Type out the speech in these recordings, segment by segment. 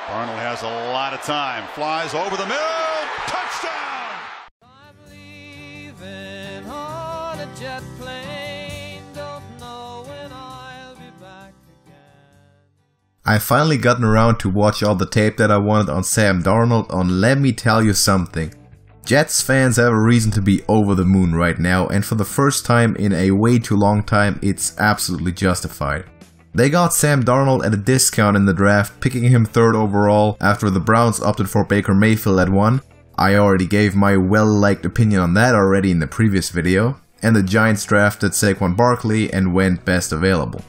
Darnold has a lot of time. Flies over the middle. Touchdown! I'm leaving on a jet plane. Don't know when I'll be back again. I've finally gotten around to watch all the tape that I wanted on Sam Darnold, and let me tell you something. Jets fans have a reason to be over the moon right now, and for the first time in a way too long time, it's absolutely justified. They got Sam Darnold at a discount in the draft, picking him 3rd overall after the Browns opted for Baker Mayfield at 1. I already gave my well-liked opinion on that already in the previous video. And the Giants drafted Saquon Barkley and went best available.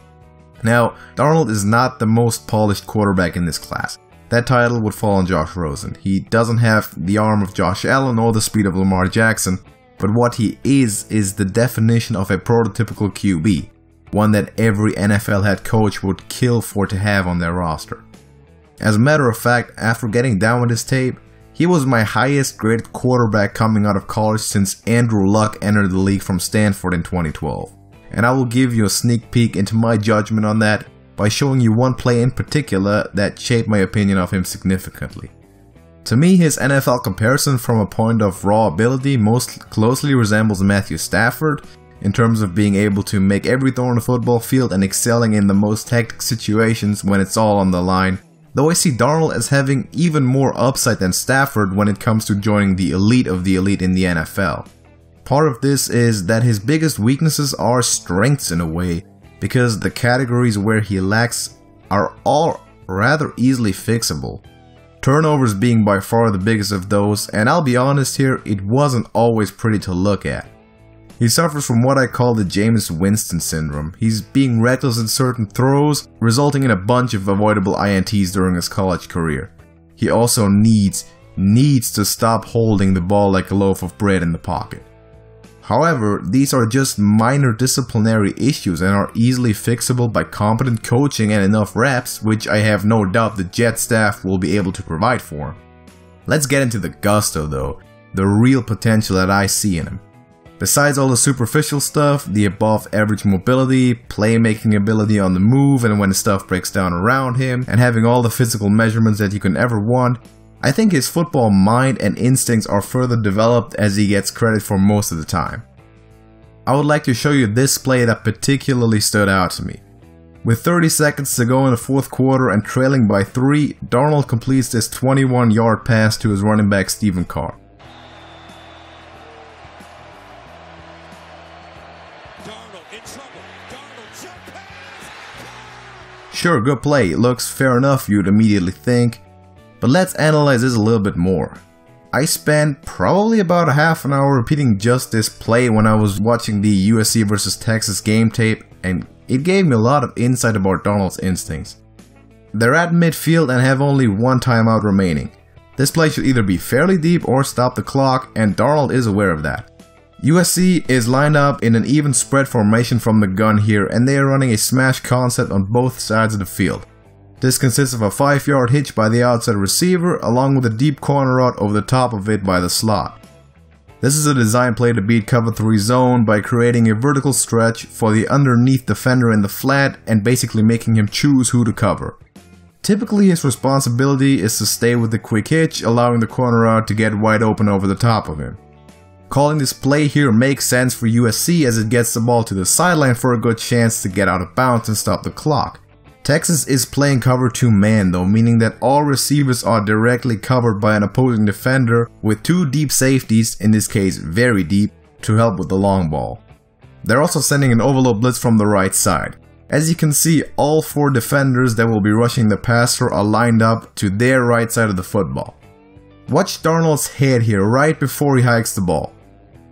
Now, Darnold is not the most polished quarterback in this class. That title would fall on Josh Rosen. He doesn't have the arm of Josh Allen or the speed of Lamar Jackson, but what he is the definition of a prototypical QB. One that every NFL head coach would kill for to have on their roster. As a matter of fact, after getting down with his tape, he was my highest graded quarterback coming out of college since Andrew Luck entered the league from Stanford in 2012. And I will give you a sneak peek into my judgment on that by showing you one play in particular that shaped my opinion of him significantly. To me, his NFL comparison from a point of raw ability most closely resembles Matthew Stafford, in terms of being able to make every throw on the football field and excelling in the most hectic situations when it's all on the line, though I see Darnold as having even more upside than Stafford when it comes to joining the elite of the elite in the NFL. Part of this is that his biggest weaknesses are strengths in a way, because the categories where he lacks are all rather easily fixable. Turnovers being by far the biggest of those, and I'll be honest here, it wasn't always pretty to look at. He suffers from what I call the Jameis Winston syndrome. He's being reckless in certain throws, resulting in a bunch of avoidable INTs during his college career. He also needs to stop holding the ball like a loaf of bread in the pocket. However, these are just minor disciplinary issues and are easily fixable by competent coaching and enough reps, which I have no doubt the Jet staff will be able to provide for him. Let's get into the gusto though, the real potential that I see in him. Besides all the superficial stuff, the above average mobility, playmaking ability on the move and when the stuff breaks down around him, and having all the physical measurements that you can ever want, I think his football mind and instincts are further developed as he gets credit for most of the time. I would like to show you this play that particularly stood out to me. With 30 seconds to go in the 4th quarter and trailing by 3, Darnold completes this 21-yard pass to his running back Stephen Carr. Sure, good play, looks fair enough you'd immediately think, but let's analyze this a little bit more. I spent probably about a half an hour repeating just this play when I was watching the USC vs Texas game tape, and it gave me a lot of insight about Darnold's instincts. They're at midfield and have only one timeout remaining. This play should either be fairly deep or stop the clock, and Darnold is aware of that. USC is lined up in an even spread formation from the gun here, and they are running a smash concept on both sides of the field. This consists of a 5-yard hitch by the outside receiver along with a deep corner route over the top of it by the slot. This is a design play to beat cover 3 zone by creating a vertical stretch for the underneath defender in the flat and basically making him choose who to cover. Typically his responsibility is to stay with the quick hitch, allowing the corner route to get wide open over the top of him. Calling this play here makes sense for USC as it gets the ball to the sideline for a good chance to get out of bounds and stop the clock. Texas is playing cover 2 man though, meaning that all receivers are directly covered by an opposing defender with 2 deep safeties, in this case very deep, to help with the long ball. They're also sending an overload blitz from the right side. As you can see, all 4 defenders that will be rushing the passer are lined up to their right side of the football. Watch Darnold's head here right before he hikes the ball.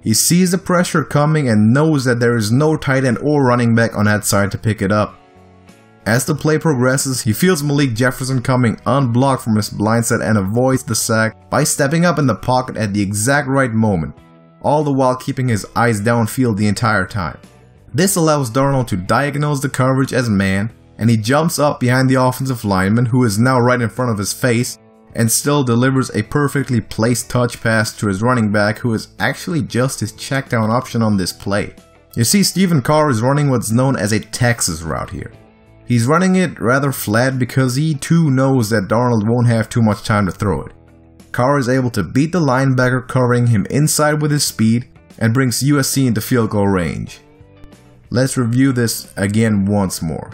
He sees the pressure coming and knows that there is no tight end or running back on that side to pick it up. As the play progresses, he feels Malik Jefferson coming unblocked from his blindside and avoids the sack by stepping up in the pocket at the exact right moment, all the while keeping his eyes downfield the entire time. This allows Darnold to diagnose the coverage as man, and he jumps up behind the offensive lineman who is now right in front of his face, and still delivers a perfectly placed touch pass to his running back who is actually just his check down option on this play. You see, Stephen Carr is running what's known as a Texas route here. He's running it rather flat because he too knows that Darnold won't have too much time to throw it. Carr is able to beat the linebacker, covering him inside with his speed, and brings USC into field goal range. Let's review this again once more.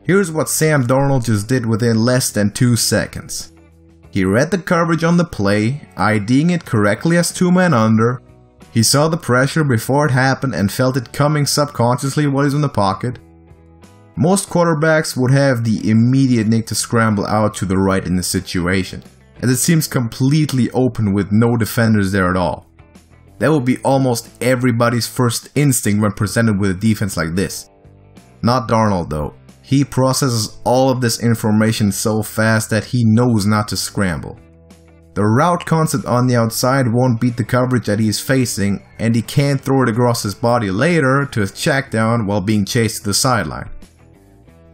Here's what Sam Darnold just did within less than 2 seconds. He read the coverage on the play, IDing it correctly as 2 men under. He saw the pressure before it happened and felt it coming subconsciously while he's in the pocket. Most quarterbacks would have the immediate need to scramble out to the right in this situation, as it seems completely open with no defenders there at all. That would be almost everybody's first instinct when presented with a defense like this. Not Darnold though. He processes all of this information so fast that he knows not to scramble. The route concept on the outside won't beat the coverage that he is facing, and he can't throw it across his body later to a check down while being chased to the sideline.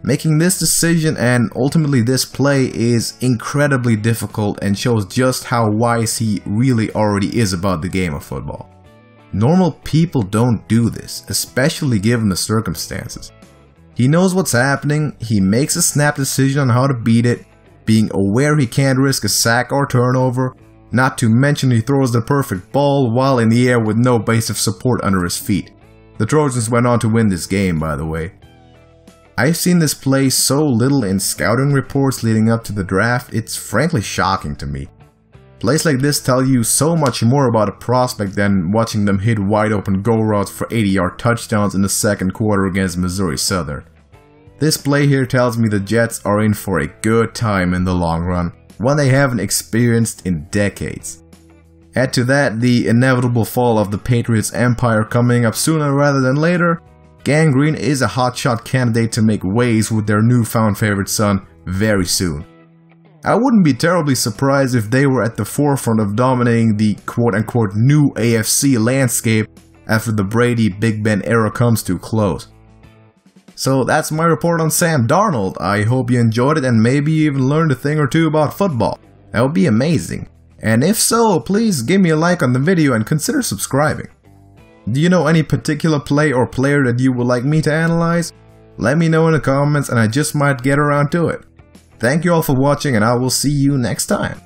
Making this decision and ultimately this play is incredibly difficult and shows just how wise he really already is about the game of football. Normal people don't do this, especially given the circumstances. He knows what's happening, he makes a snap decision on how to beat it, being aware he can't risk a sack or turnover, not to mention he throws the perfect ball while in the air with no base of support under his feet. The Trojans went on to win this game, by the way. I've seen this play so little in scouting reports leading up to the draft, it's frankly shocking to me. Plays like this tell you so much more about a prospect than watching them hit wide open go routes for 80-yard touchdowns in the second quarter against Missouri Southern. This play here tells me the Jets are in for a good time in the long run, one they haven't experienced in decades. Add to that the inevitable fall of the Patriots empire coming up sooner rather than later, Gang Green is a hotshot candidate to make waves with their newfound favorite son very soon. I wouldn't be terribly surprised if they were at the forefront of dominating the quote-unquote new AFC landscape after the Brady Big Ben era comes to a close. So that's my report on Sam Darnold. I hope you enjoyed it and maybe you even learned a thing or two about football. That would be amazing. And if so, please give me a like on the video and consider subscribing. Do you know any particular play or player that you would like me to analyze? Let me know in the comments and I just might get around to it. Thank you all for watching and I will see you next time.